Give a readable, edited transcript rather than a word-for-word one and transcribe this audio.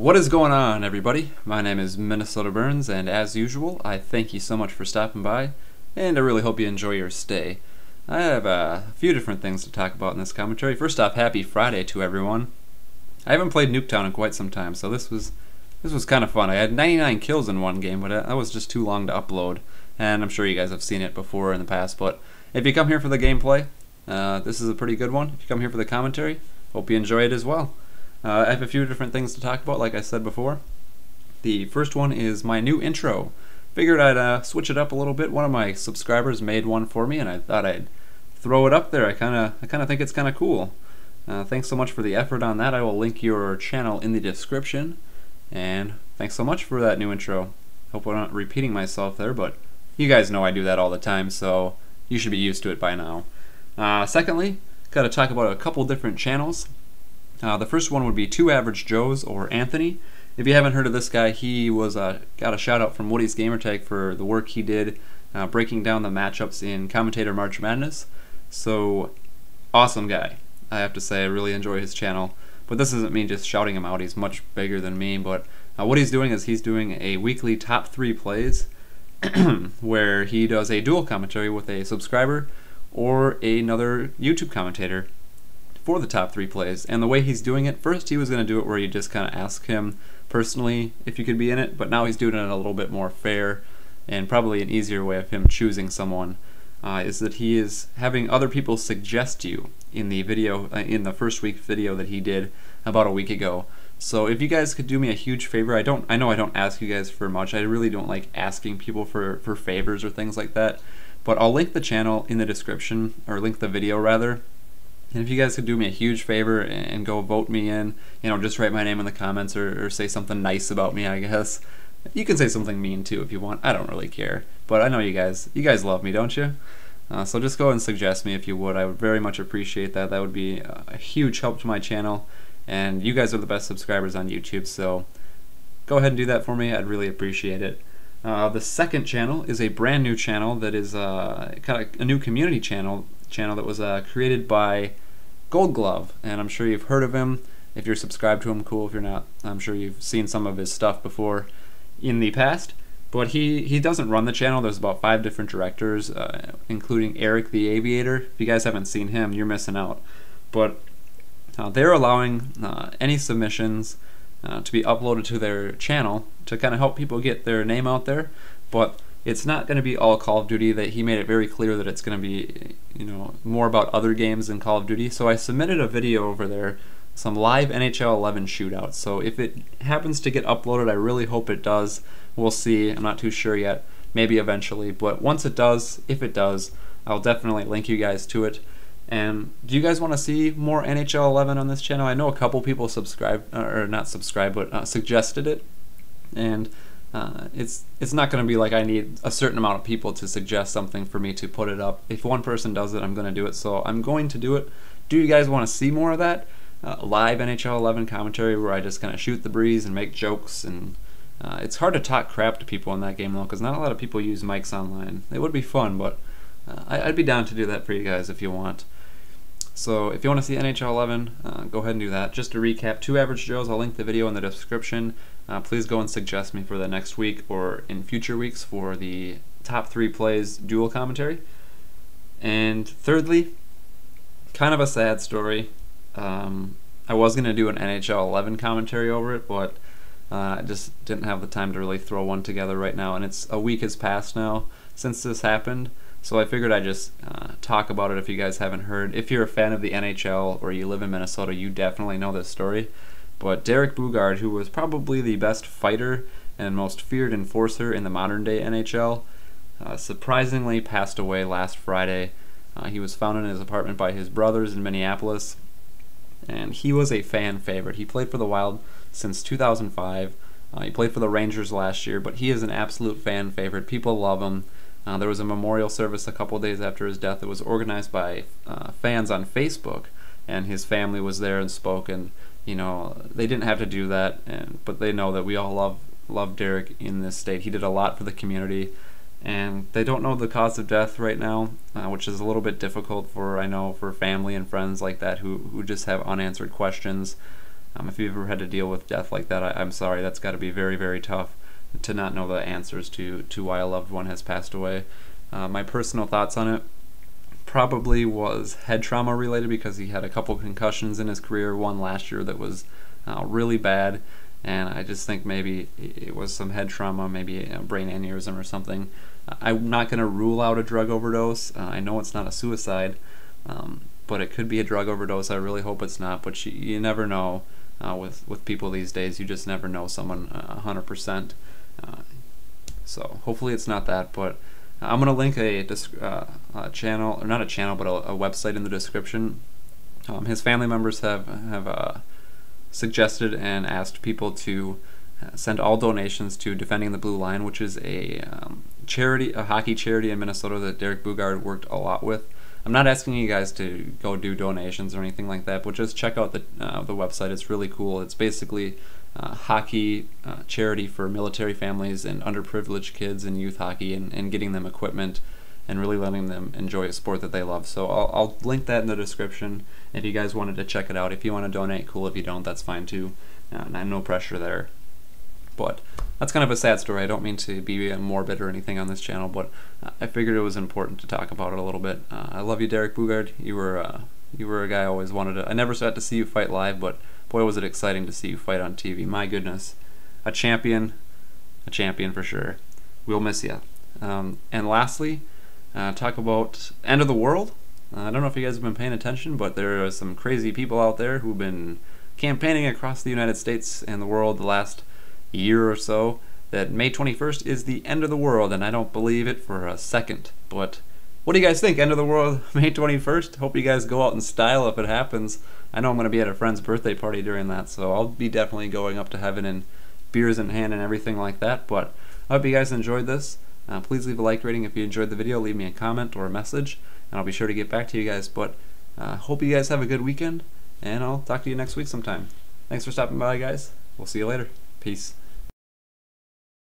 What is going on, everybody? My name is Minnesota Burns, and as usual, I thank you so much for stopping by, and I really hope you enjoy your stay. I have a few different things to talk about in this commentary. First off, happy Friday to everyone. I haven't played Nuketown in quite some time, so this was kind of fun. I had 99 kills in one game, but that was just too long to upload, and I'm sure you guys have seen it before in the past. But if you come here for the gameplay, this is a pretty good one. If you come here for the commentary, hope you enjoy it as well. I have a few different things to talk about, like I said before. The first one is my new intro. Figured I'd switch it up a little bit. One of my subscribers made one for me, and I thought I'd throw it up there. I kind of think it's kind of cool. Thanks so much for the effort on that. I will link your channel in the description. And thanks so much for that new intro. Hope I'm not repeating myself there, but you guys know I do that all the time, so you should be used to it by now. Secondly, got to talk about a couple different channels. The first one would be Two Average Joes, or Anthony. If you haven't heard of this guy, he was got a shout out from Woody's Gamertag for the work he did breaking down the matchups in Commentator March Madness. So, awesome guy. I have to say, I really enjoy his channel. But this isn't me just shouting him out, he's much bigger than me. But what he's doing is he's doing a weekly top 3 plays where he does a dual commentary with a subscriber or another YouTube commentator for the top 3 plays. And the way he's doing it, first he was going to do it where you just kind of ask him personally if you could be in it, but now he's doing it a little bit more fair, and probably an easier way of him choosing someone is that he is having other people suggest you in the video, in the first week video that he did about a week ago. So if you guys could do me a huge favor, I know I don't ask you guys for much. I really don't like asking people for favors or things like that, but I'll link the channel in the description, or link the video rather. And if you guys could do me a huge favor and go vote me in, you know, just write my name in the comments, or say something nice about me, I guess. You can say something mean too if you want. I don't really care. But I know you guys love me, don't you? So just go and suggest me if you would. I would very much appreciate that. That would be a huge help to my channel. And you guys are the best subscribers on YouTube, so go ahead and do that for me. I'd really appreciate it. The second channel is a brand new channel that is kind of a new community channel that was created by Gold Glove, and I'm sure you've heard of him. If you're subscribed to him, cool. If you're not, I'm sure you've seen some of his stuff before in the past. But he doesn't run the channel. There's about 5 different directors, including Eric the Aviator. If you guys haven't seen him, you're missing out. But they're allowing any submissions to be uploaded to their channel to kind of help people get their name out there. But it's not going to be all Call of Duty. That he made it very clear that it's going to be, you know, more about other games than Call of Duty. So I submitted a video over there, some live NHL 11 shootouts. So if it happens to get uploaded, I really hope it does. We'll see. I'm not too sure yet. Maybe eventually. But once it does, if it does, I'll definitely link you guys to it. And do you guys want to see more NHL 11 on this channel? I know a couple people subscribed, or not subscribed, but suggested it. And it's not going to be like I need a certain amount of people to suggest something for me to put it up. If one person does it, I'm going to do it. So I'm going to do it. Do you guys want to see more of that? Live NHL 11 commentary where I just kind of shoot the breeze and make jokes. And it's hard to talk crap to people in that game though, because not a lot of people use mics online. It would be fun, but I'd be down to do that for you guys if you want. So if you want to see NHL 11, go ahead and do that. Just to recap, Two Average Joes, I'll link the video in the description. Please go and suggest me for the next week or in future weeks for the top 3 plays dual commentary. And thirdly, kind of a sad story. I was going to do an NHL 11 commentary over it, but I just didn't have the time to really throw one together right now. And it's a week has passed now since this happened. So I figured I'd just talk about it if you guys haven't heard. If you're a fan of the NHL or you live in Minnesota, you definitely know this story. But Derek Boogaard, who was probably the best fighter and most feared enforcer in the modern day NHL, surprisingly passed away last Friday. He was found in his apartment by his brothers in Minneapolis, and he was a fan favorite. He played for the Wild since 2005. He played for the Rangers last year, but he is an absolute fan favorite. People love him. There was a memorial service a couple days after his death that was organized by fans on Facebook, and his family was there and spoke. And you know, they didn't have to do that, but they know that we all love Derek in this state. He did a lot for the community, and they don't know the cause of death right now, which is a little bit difficult for, I know, for family and friends like that who just have unanswered questions. If you've ever had to deal with death like that, I'm sorry. That's got to be very, very tough to not know the answers to why a loved one has passed away. My personal thoughts on it probably was head trauma related, because he had a couple concussions in his career, one last year that was really bad, and I just think maybe it was some head trauma, maybe a brain aneurysm or something. I'm not going to rule out a drug overdose. I know it's not a suicide, but it could be a drug overdose. I really hope it's not, but you never know with people these days. You just never know someone 100%. So hopefully it's not that, but I'm going to link a channel, or not a channel, but a website in the description. His family members have suggested and asked people to send all donations to Defending the Blue Line, which is a charity, a hockey charity in Minnesota that Derek Boogaard worked a lot with. I'm not asking you guys to go do donations or anything like that, but just check out the website. It's really cool. It's basically hockey charity for military families and underprivileged kids in youth hockey, and getting them equipment and really letting them enjoy a sport that they love. So I'll link that in the description if you guys wanted to check it out. If you want to donate, cool. If you don't, that's fine too. No pressure there. But that's kind of a sad story. I don't mean to be morbid or anything on this channel, but I figured it was important to talk about it a little bit. I love you, Derek Boogaard. You were a guy I always wanted to. I never got to see you fight live, but boy, was it exciting to see you fight on TV. My goodness, a champion for sure. We'll miss you. And lastly, talk about end of the world. I don't know if you guys have been paying attention, but there are some crazy people out there who've been campaigning across the United States and the world the last year or so that May 21st is the end of the world, and I don't believe it for a second. But what do you guys think? End of the world, May 21st? Hope you guys go out in style if it happens. I know I'm going to be at a friend's birthday party during that, so I'll be definitely going up to heaven and beers in hand and everything like that. But I hope you guys enjoyed this. Please leave a like rating if you enjoyed the video. Leave me a comment or a message, and I'll be sure to get back to you guys. But hope you guys have a good weekend, and I'll talk to you next week sometime. Thanks for stopping by, guys. We'll see you later. Peace.